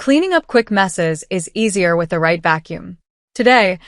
Cleaning up quick messes is easier with the right vacuum. Today,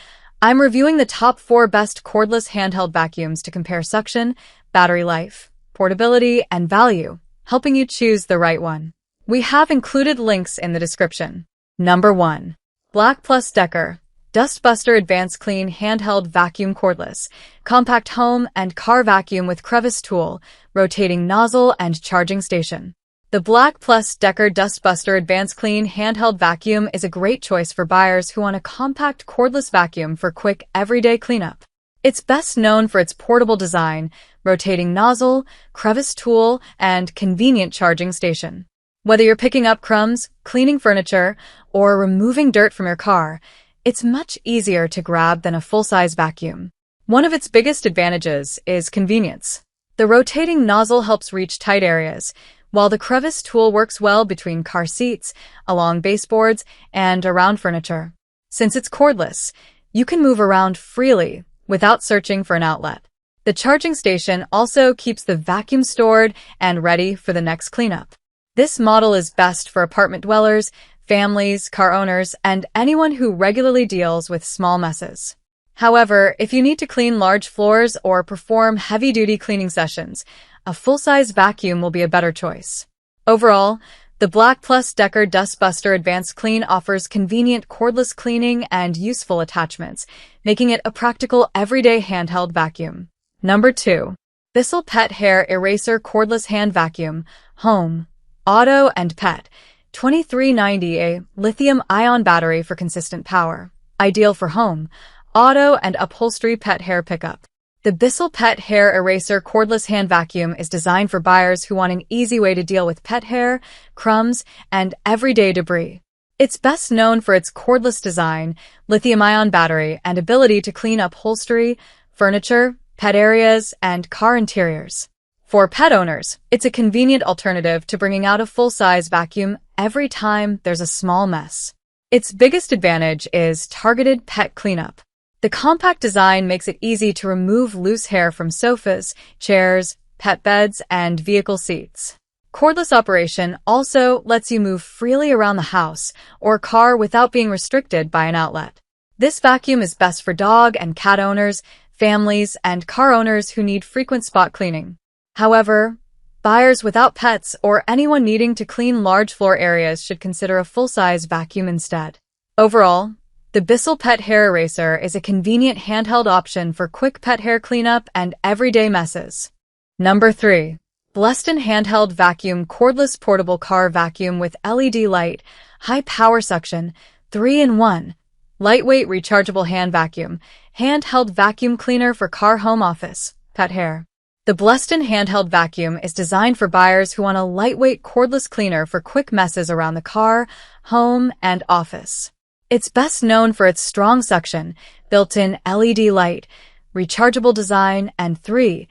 I'm reviewing the top 4 best cordless handheld vacuums to compare suction, battery life, portability, and value, helping you choose the right one. We have included links in the description. Number 1. Black Plus Decker Dustbuster Advanced Clean Handheld Vacuum Cordless, Compact Home and Car Vacuum with Crevice Tool, Rotating Nozzle and Charging Station. The Black Plus Decker Dustbuster Advanced Clean Handheld Vacuum is a great choice for buyers who want a compact cordless vacuum for quick, everyday cleanup. It's best known for its portable design, rotating nozzle, crevice tool, and convenient charging station. Whether you're picking up crumbs, cleaning furniture, or removing dirt from your car, it's much easier to grab than a full-size vacuum. One of its biggest advantages is convenience. The rotating nozzle helps reach tight areas, while the crevice tool works well between car seats, along baseboards, and around furniture. Since it's cordless, you can move around freely without searching for an outlet. The charging station also keeps the vacuum stored and ready for the next cleanup. This model is best for apartment dwellers, families, car owners, and anyone who regularly deals with small messes. However, if you need to clean large floors or perform heavy-duty cleaning sessions, a full-size vacuum will be a better choice. Overall, the Black Plus Decker Dustbuster Advanced Clean offers convenient cordless cleaning and useful attachments, making it a practical everyday handheld vacuum. Number 2. Bissell Pet Hair Eraser Cordless Hand Vacuum, Home, Auto and Pet, 2390A Lithium-ion battery for consistent power. Ideal for home, auto, and upholstery pet hair pickup. The Bissell Pet Hair Eraser Cordless Hand Vacuum is designed for buyers who want an easy way to deal with pet hair, crumbs, and everyday debris. It's best known for its cordless design, lithium-ion battery, and ability to clean upholstery, furniture, pet areas, and car interiors. For pet owners, it's a convenient alternative to bringing out a full-size vacuum every time there's a small mess. Its biggest advantage is targeted pet cleanup. The compact design makes it easy to remove loose hair from sofas, chairs, pet beds, and vehicle seats. Cordless operation also lets you move freely around the house or car without being restricted by an outlet. This vacuum is best for dog and cat owners, families, and car owners who need frequent spot cleaning. However, buyers without pets or anyone needing to clean large floor areas should consider a full-size vacuum instead. Overall, the Bissell Pet Hair Eraser is a convenient handheld option for quick pet hair cleanup and everyday messes. Number 3. Bleston Handheld Vacuum Cordless Portable Car Vacuum with LED Light, High Power Suction, 3-in-1, Lightweight Rechargeable Hand Vacuum, Handheld Vacuum Cleaner for Car Home Office, Pet Hair. The Bleston Handheld Vacuum is designed for buyers who want a lightweight cordless cleaner for quick messes around the car, home, and office. It's best known for its strong suction, built-in LED light, rechargeable design, and 3-in-1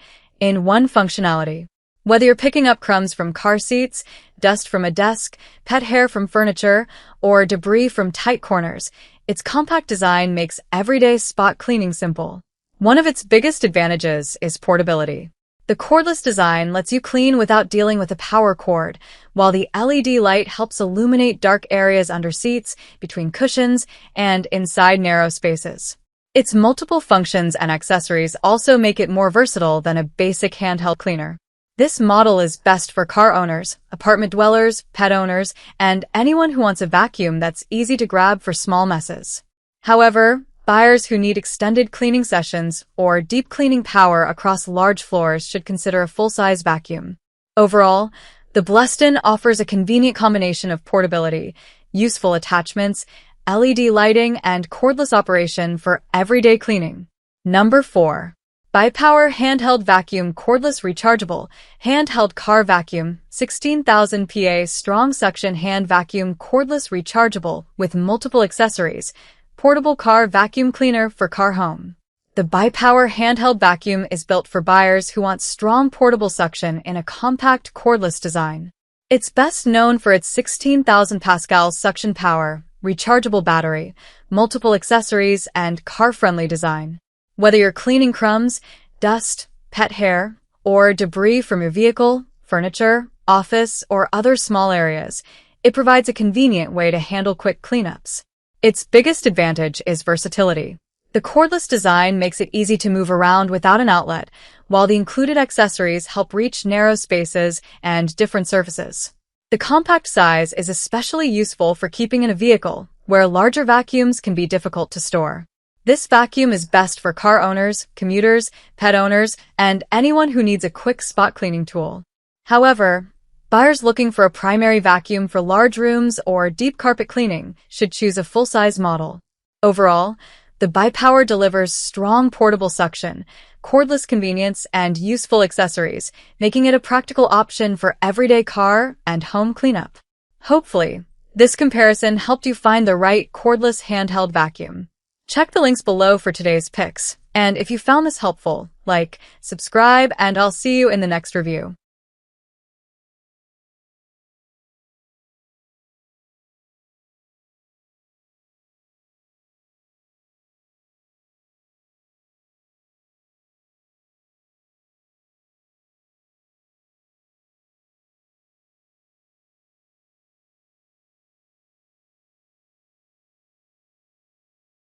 functionality. Whether you're picking up crumbs from car seats, dust from a desk, pet hair from furniture, or debris from tight corners, its compact design makes everyday spot cleaning simple. One of its biggest advantages is portability. The cordless design lets you clean without dealing with a power cord, while the LED light helps illuminate dark areas under seats, between cushions, and inside narrow spaces. Its multiple functions and accessories also make it more versatile than a basic handheld cleaner. This model is best for car owners, apartment dwellers, pet owners, and anyone who wants a vacuum that's easy to grab for small messes. However, buyers who need extended cleaning sessions or deep cleaning power across large floors should consider a full-size vacuum. Overall, the Bleston offers a convenient combination of portability, useful attachments, LED lighting, and cordless operation for everyday cleaning. Number 4. BiPower Handheld Vacuum Cordless Rechargeable Handheld Car Vacuum 16,000 PA Strong Suction Hand Vacuum Cordless Rechargeable with multiple accessories, Portable Car Vacuum Cleaner for Car Home. The BiPower Handheld Vacuum is built for buyers who want strong portable suction in a compact cordless design. It's best known for its 16,000 pascals suction power, rechargeable battery, multiple accessories, and car-friendly design. Whether you're cleaning crumbs, dust, pet hair, or debris from your vehicle, furniture, office, or other small areas, It provides a convenient way to handle quick cleanups. Its biggest advantage is versatility. The cordless design makes it easy to move around without an outlet, while the included accessories help reach narrow spaces and different surfaces. The compact size is especially useful for keeping in a vehicle, where larger vacuums can be difficult to store. This vacuum is best for car owners, commuters, pet owners, and anyone who needs a quick spot cleaning tool. However, buyers looking for a primary vacuum for large rooms or deep carpet cleaning should choose a full-size model. Overall, the Bi-Power delivers strong portable suction, cordless convenience, and useful accessories, making it a practical option for everyday car and home cleanup. Hopefully, this comparison helped you find the right cordless handheld vacuum. Check the links below for today's picks, and if you found this helpful, like, subscribe, and I'll see you in the next review.